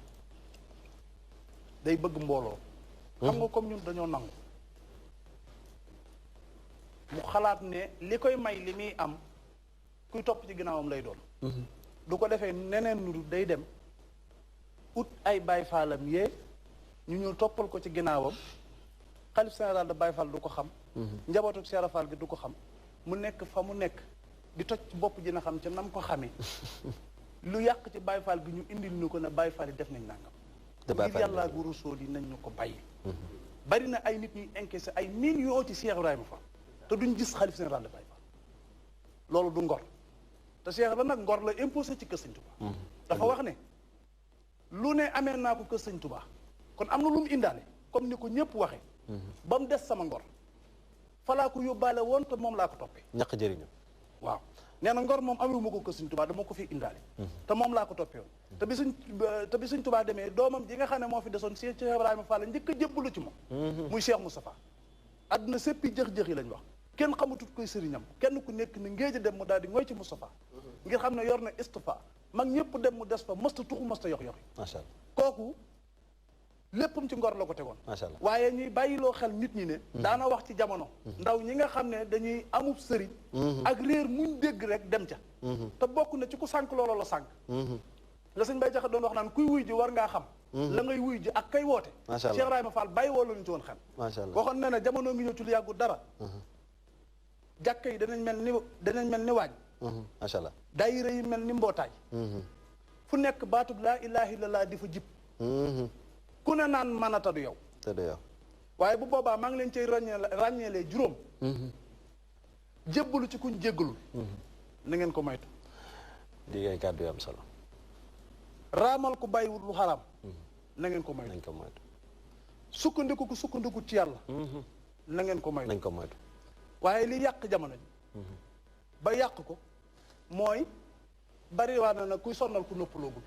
day bëgg mbooloo xam nga comme ñun dañoo nangu mu xalaat ne li koy may li muy am kuy topp ci ginnaawam lay doon du ko defee neneen nu day dem ut ay Baay Faalam yee ñu ñëw toppal ko ci ginnaawam xalif général de Baay Faal du ko xam njabootu Cheikh Fall gi du ko xam mu nekk fa mu nekk di toj ci bopp ji na xam ca nam ko xamee lu yàq ci Baay Faal gi ñu indil ñu ko ne Baay Faal yi def nañ nangam ngir yàlla gu Rasuul yi nañ ñu ko bàyyi bari na ay nit ñuy encaissé ay millions ci Cheikh Ibrahima Fall te duñ gis xalif général de Baye Fall loolu du ngor te Cheikh ba nag ngor la imposé ci kër Sëñ Touba dafa wax ne lu ne amee naa ko kër Sëñ Touba kon am na lu mu indaale comme ni ko ñëpp waxee ba mu des sama ngor falaa ko yóbbaale woon te moom laa ko toppee ñaq jëriñu waaw nee na ngor moom amewuma ko kër Sëñ Touba dama ko fi indaale te moom laa ko toppee woon te bi Sëñ Touba demee doomam ji nga xam ne moo fi desoon Cheikh Ibrahima Fall njëkk a jébbalu ci moom muy Cheikh Moustapha àdduna séppi jëx-jëx yi lañ wax kenn xamatut koy sëriñam kenn ku nekk ni ngéej a dem mu daal di ngoy ci Moustapha ngir xam ne yor na istifa mag ñëpp dem mu des fa mësta tuxu mësta yox-yoxi macha allah kooku léppam ci ngor la ko tegoon macha allah waaye ñuy bàyyiloo xel nit ñi ne daana wax ci jamono ndaw ñi nga xam ne dañuy amub sëriñ ak réer muñ dégg rek dem ca te bokk na ci ku sànk loolu la sànk la sëñ Bay Jaxate doon wax naan kuy wuy ji war ngaa xam la ngay wuy ji ak kay woote Cheikh Ibrahima Fall bàyyi woo lañu ci woon xel waxoon ne ne jamono ngi ñëw ci lu yàggu dara jàkka yi danañ mel ni waañ macha allah daayira yi mel ni mbootaay fu nekk baatub laa ilaaha illallaah di fa jib ku ne naan manata du yow te du yow waaye bu boobaa maa ngi leen cay ràññeelee juróom jébbalu ci kuñ jéggalul na ngeen ko moytu di ngay kàddu yu am solo raamal ko bàyyiwut lu xaraam na ngeen ko moytu nañ ko moytu sukkandiku ku sukkandiku ci yàlla na ngeen ko moytu nañ ko moytu waaye li yàq jamono ji ba yàq ko mooy bari waa na kuy sonnal ku noppaloogul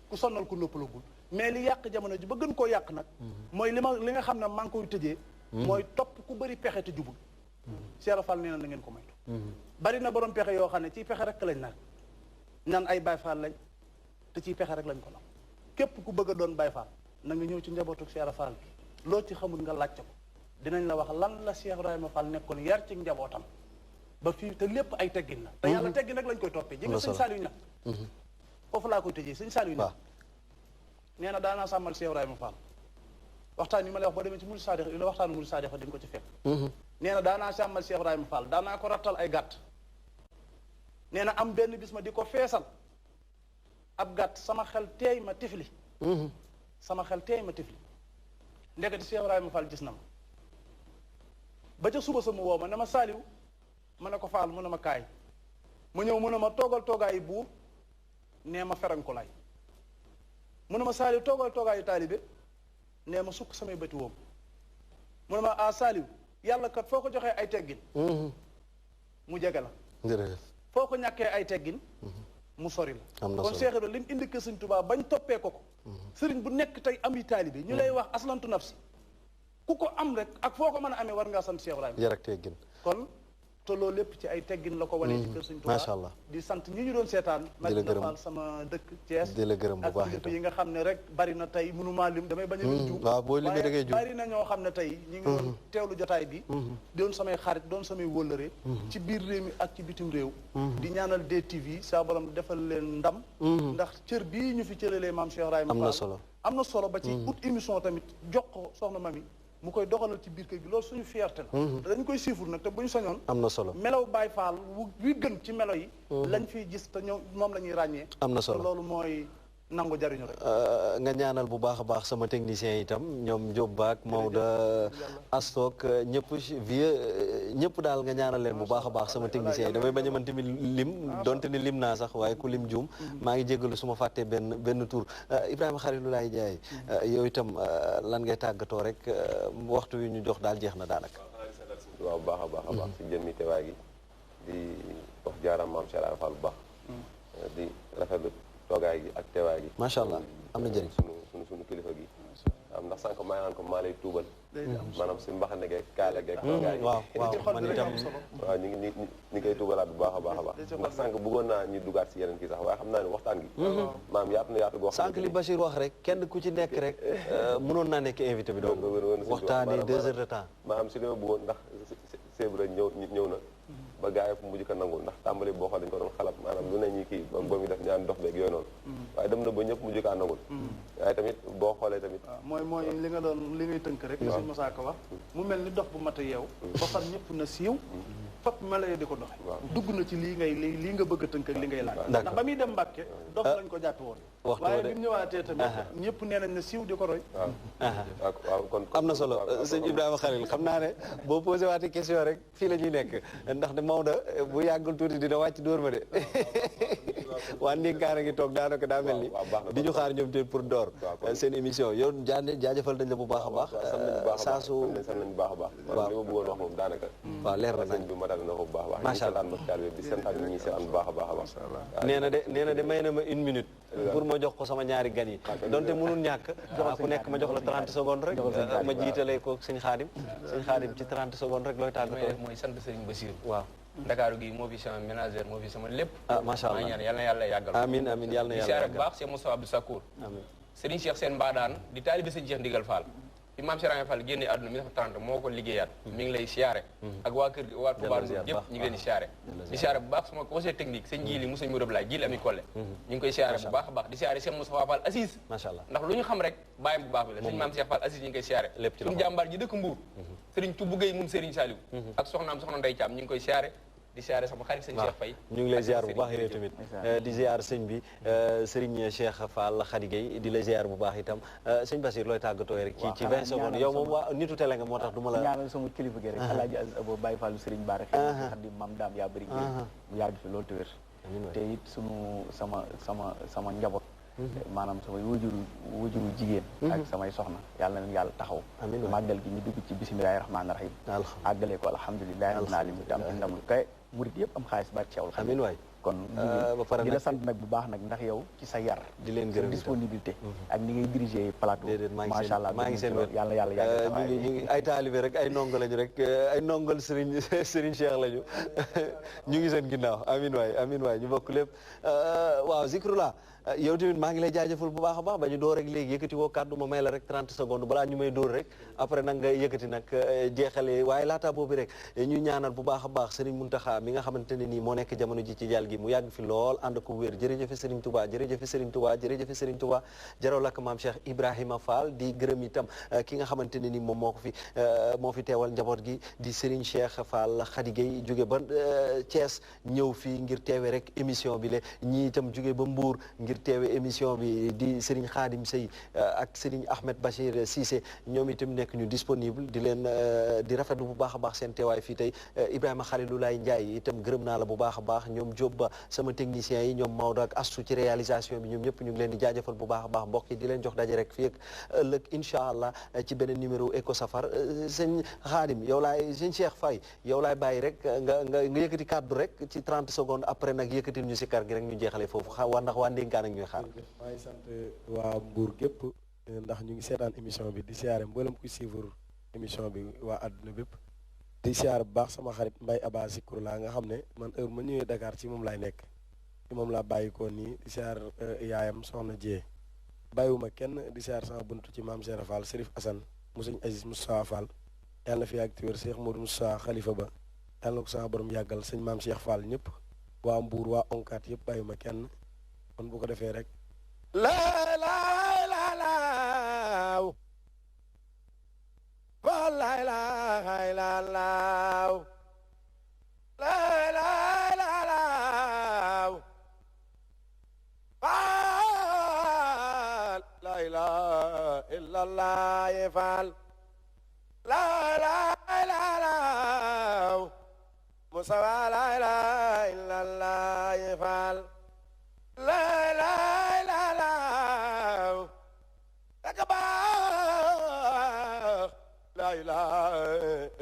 ku sonnal ku noppaloogul mais li yàq jamono ji ba gën koo yàq nag mooy li nga xam ne maa ngi koy tëjee mooy topp ku bëri pexe te jubul Cheikh Fall nee na ngeen ko moytu bari na borom pexe yoo xam ne ciy pexe rek lañ nag ñaan ay Baay Faal lañ te ciy pexe rek lañ ko nam képp ku bëgg a doon Baay Faal na nga ñëw ci njabootu Cheikh Fall bi loo ci xamul nga laajte ko dinañ la wax lan la Cheikh Ibrahima Fall nekkoon yar ci njabootam ba fii te lépp ay teggin la te yàlla teggin rek lañ koy toppee ji nga sëñ Saliou nag foofu laa koy tëjee sëñ Saliou nag nee na daanaa sàmmal Cheikh Ibrahima Fall waxtaan yi ma lay wax boo demee ci Mouride Sadikh la waxtaanu Mouride Sadikh di nga ko ci fekk nee na daanaa sàmmal Cheikh Ibrahima Fall daanaa ko rattal ay gàtt nee na am benn bis ma di ko feesal ab gàtt sama xel teey ma tifli sama xel teey ma tifli ndeketi Cheikh Ibrahima Fall gis na ma ba ca suba sama woo ma ne ma Saaliw ma ne ko Fall mu ne ma kaay ma ñëw mu ne ma toogal toogaayu buur nee ma ferankulaay mu ne ma Saaliw toogal toogaayu taalibe nee ma sukk samay bëti woom mu ne ma ah Saaliw yàlla kat foo ko joxee ay teggin mu jege la jërëjëf foo ko ñàkkee ay teggin mu sori la kon Cheikh Ibrahima li mu indi kër Sëriñ Tuubaa bañ toppee ko sëriñ bu nekk tey am yi taalibe ñu lay wax aslantu nafsi ku ko am rek ak foo ko mën a amee war ngaa sant Cheikh Ibrahima yar ak teggin kon te loolu lépp ci ay teggin la ko wane ci kër Sëriñ Tuubaa macha allah di sant ñi ñu doon seetaan di la gërëm Faal sama dëkk Thiès di la gërëm bu baax ak yi nga xam ne rek bari na tey mënumaa lim damay bañ a lim juum waaw boo limee da ngay juum bari na ñoo xam ne tey ñi ngi doon teewlu jotaay bi doon samay xarit doon samay wóllëre ci biir réew mi ak ci bitim réew di ñaanal DTV saa borom defal leen ndam ndax cër bii ñu fi cëralee maam Cheikh Ibrahima am na solo am na solo ba ci ut émission tamit jox ko soxna Mami mu koy doxalal ci biir kër gi loolu suñu fierté la dañ koy siifur nag te bu ñu sañoon am na solo melaw Baay Faal wi gën ci melo yi lañ fiy gis te ñoom moom la ñuy ràññee am na solo loolu mooy nangu jariñu rek nga ñaanal bu baax a baax sama technicien itam ñoom Diop Baak Maodo Astok ñëpp vieux ñëpp daal nga ñaanal leen bu baax a baax sama technicien yi damay bañ a mën tamit lim donte ni lim naa sax waaye ku lim juum maa ngi jéggalu su ma fàttee benn tour Ibrahima Khalilulaay Ndiaye yow itam lan ngay tàggatoo rek waxtu wi ñu jox daal jeex na daanaka waaw baax a baax a baax si jëmmi teewaay gi di wax jaaram maam Cheikh Ibrahima Fall bu baax di rafetlu toogaay gi ak teewaay gi macha allah am na njëriñ sunu kilifa gi am ndax sànq maa naan ko maa lay tuubal maanaam si mbaxane geeg kaala geeg toogaay gi waaw man itam waaw ñu ngi koy tuubalaat bu baax a baax a baax ndax sànq bëggoon naa ñu dugaat si yeneen kii sax waaye xam naa ne waxtaan gi maam yaatu na yaatu goo xam sànq li Bachir wax rek kenn ku ci nekk rek mënoon naa nekk invité bi doon waxtaani 2 heures de temps maanaam si li ma bëggoon ndax Sèvres ñëw na ba gars yi fu mujj ko nangul ndax tàmbali boo xam dañu ko doon xalab maanaam lu ne ñi kii ba mu def ñaan dox beeg yooyu noonu waaye dem na ba ñëpp mujj kaa nangul waaye tamit boo xoolee tamit mooy li nga doon li ngay tënk rek suñu Moussa Ka wax mu mel ni dox bu mat a yeew ba fan ñëpp na siiw fop melo yi di ko doxe dugg na ci lii nga bëgg a tënk ak li ngay laaj ndax ba muy dem Mbàkke dof lañ ko jàppe woon waaye bi mu ñëwaatee tamit ñëpp nee nañ ne siiw di ko roy waaw kon am na solo sëñ Ibrahima Khalil xam naa ne boo posé waatee question rek fii la ñuy nekk ndax de Maodo bu yàggul tuuti dina wàcc dóor ma de waa ndénkaar a ngi toog daanaka daa mel ni di ñu xaar ñoom te pour door seen émission yow jaajëfal nañ la bu baax a baax saa su sant nañ bu baax a baax li ma bëggoon wax moom daanaka waaw leer na sëñ bi matal na ko bu baax a baax macha allah di santaat ñi seetaan bu baax a baax a baax nee na de may na ma 1 minute pour ma jox ko sama ñaari gan yi donte mënul ñàkk ku nekk ma jox la 30 secondes rek ma jiitalee ko sëñ Xaadim ci 30 secondes rek looy tàggatoo mooy sant Serigne Bassirou waaw Ndakaaru gi moo fi sama ménagère moo fi sama lépp macha allah ñaan yal na yàlla yàggal amiin amiin yal na yàlla siyaare bu baax Cheikh Moussa Abdou Sakour amiin Serigne Cheikh Sène Mbadaan di taalibe Serigne Cheikh Ndigal Fall bi maam Cheikh Ibrahima Fall génnee àdduna 1930 moo ko liggéeyaat mi ngi lay siyaare ak waa kër waa Touba yëpp ñu ngi leen di siyaare di siyaare bu baax suma conseil technique sëñ Jili Moussa Mourab Laay Jili Ami Kolle ñu ngi koy siyaare bu baax a baax di siyaare Cheikh Moussa Fall Assis macha allah ndax lu ñu xam rek bàyyam bu baax bi la sëñ maam Cheikh Fall Assis ñu ngi koy siyaare suñu jàmbaar ji dëkk Mbuur Serigne Touba Gueye moom Serigne Saliou ak soxnaam soxna Ndey Caam ñu ngi koy siyaare di siyaare sama xarit sëñ Cheikh Faye ñu ngi lay ziar bu baax yow tamit di ziar sëñ bi Serigne Cheikh Fall Khady Gueye di la ziar bu baax itam sëñ Bassir looy tàggatoo rek ci 20 secondes yow moom waa nitu télé nga moo tax du ma la ñaanal sama kilifa gi rek Alaaji Aziz Abo Baye Fallu Serigne Bara Khady mam daam yaa bëri mu yàgg fi loolu te wér te it sunu sama njaboot maanaam samay wajuru jigéen ak samay soxna yàlla na leen yàlla taxaw màggal gi ñu dugg ci bismillahi rahmaani rahim àggale ko alhamdulilahi rabbil alamin am ci ndam lu kay murit yëpp am xaalis barke Cheikhul Khadim amiin waay kon di la sant nag bu baax nag ndax yow ci sa yar di leen gërëm disponibilité ak ni ngay diriger plateau macha allah maa ngi seen wér yàlla yàlla ñu ngi ay taalibe rek ay ndongo lañu rek ay ndongol Serigne Cheikh lañu ñu ngi seen ginnaaw amiin waay ñu bokk lépp waaw Zikrullah yow tamit maa ngi lay jaajëfal bu baax a baax ba ñu door rek léegi yëkkati woo kàddu ma may la rek 30 secondes balaa ñu may door rek après nag nga yëkkati nag jeexale waaye laata boobu rek ñu ñaanal bu baax a baax Serigne Mountakha mi nga xamante ne nii moo nekk jamono ji ci jàll gi mu yàgg fi lool ànd ko wér jërëjëfe Serigne Touba jërëjëfe Serigne Touba jërëjëfe Serigne Touba jaraw lakk maam Cheikh Ibrahima Fall di gërëm itam ki nga xamante ne nii moom moo fi teewal njaboot gi di Serigne Cheikh Fall Khady Gueye jóge ba Thiès ñëw fii ngir teewe rek émission bi le ñii itam jóge ba Mbour ngir teewe émission bi di Serigne Khadim Sey ak Serigne Ahmed Bachir Cissé ñoom itam nekk ñu disponible di leen di rafetlu bu baax a baax seen teewaay fii tey Ibrahima Khalilulaay Ndiaye itam gërëm naa la bu baax a baax ñoom Diop ba sama technicien yi ñoom Maodo ak Astou ci réalisation bi ñoom ñëpp ñu ngi leen di jaajëfal bu baax a baax mbokk yi di leen jox daje rek fii ak ëllëg incha allah ci beneen numéro Eco Safar sëñ Khadim yow laay sëñ Cheikh Faye yow laay bàyyi rek nga yëkkati kàddu rek ci 30 secondes après nag yëkkatil ñu si kar gi rek ñu jeexale foofu waa ndax waa ndénkaan ak ñuy xaar maa ngi sant waa Mbour gépp ndax ñu ngi seetaan émission bi di siyaare mboolem kuy suivre émission bi waa àdduna bépp di siyaare bu baax sama xarit Mbaye Aba Sikkur laa nga xam ne man heure ma ñëwee Dakar ci moom laay nekk ci moom laa bàyyi ko nii di siyaare yaayam soxna Dieye bàyyiwuma kenn di siyaare sama buntu ci maam Cheikh Fall Serif Assane mu sëñ Aziz Moustapha Fall yàlla na fi yàgg ci wér Cheikh Modou Moustapha xalifa ba yàlla na ko sama borom yàggal sëñ maam Cheikh Fall ñëpp waa Mbour waa onkat yëpp bàyyiwuma kenn kon bu ko defee rek la la la la wa la la la la la la la la la ilaha illallah ya Fall la la la la Musa la ilaha illallah ya Fall la la la la takbar la ilaha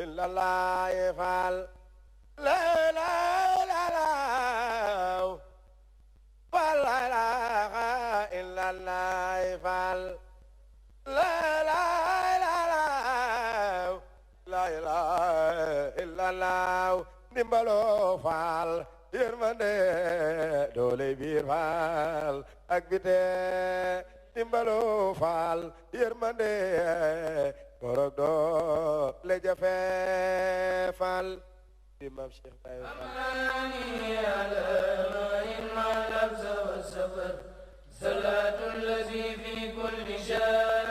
illallah ya Fall la la la la la ilaha illallah ya Fall la la la la la ilaha illallah ndimbalo Fall yërmande doole biir Fall ak bite ndimbalo Fall yërmande korok doole jafe Fall di maam Cheikh Baye Fall صلاة الذي في كل شهر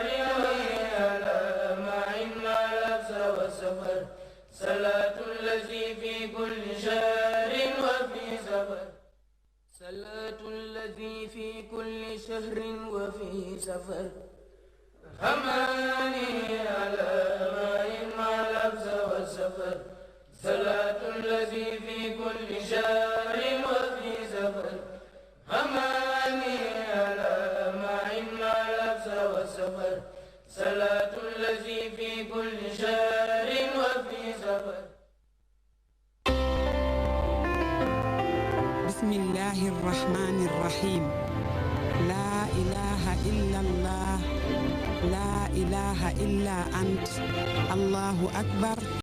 على معين ما لبس وسفر صلاة الذي في كل شهر وفي سفر صلاة الذي في كل شهر وفي سفر هماني على معين ما لبس وسفر صلاة الذي في كل شهر وفي سفر هماني والسفر صلاة الذي في كل شهر وفي سفر بسم الله الرحمن الرحيم لا إله إلا الله لا إله إلا أنت الله أكبر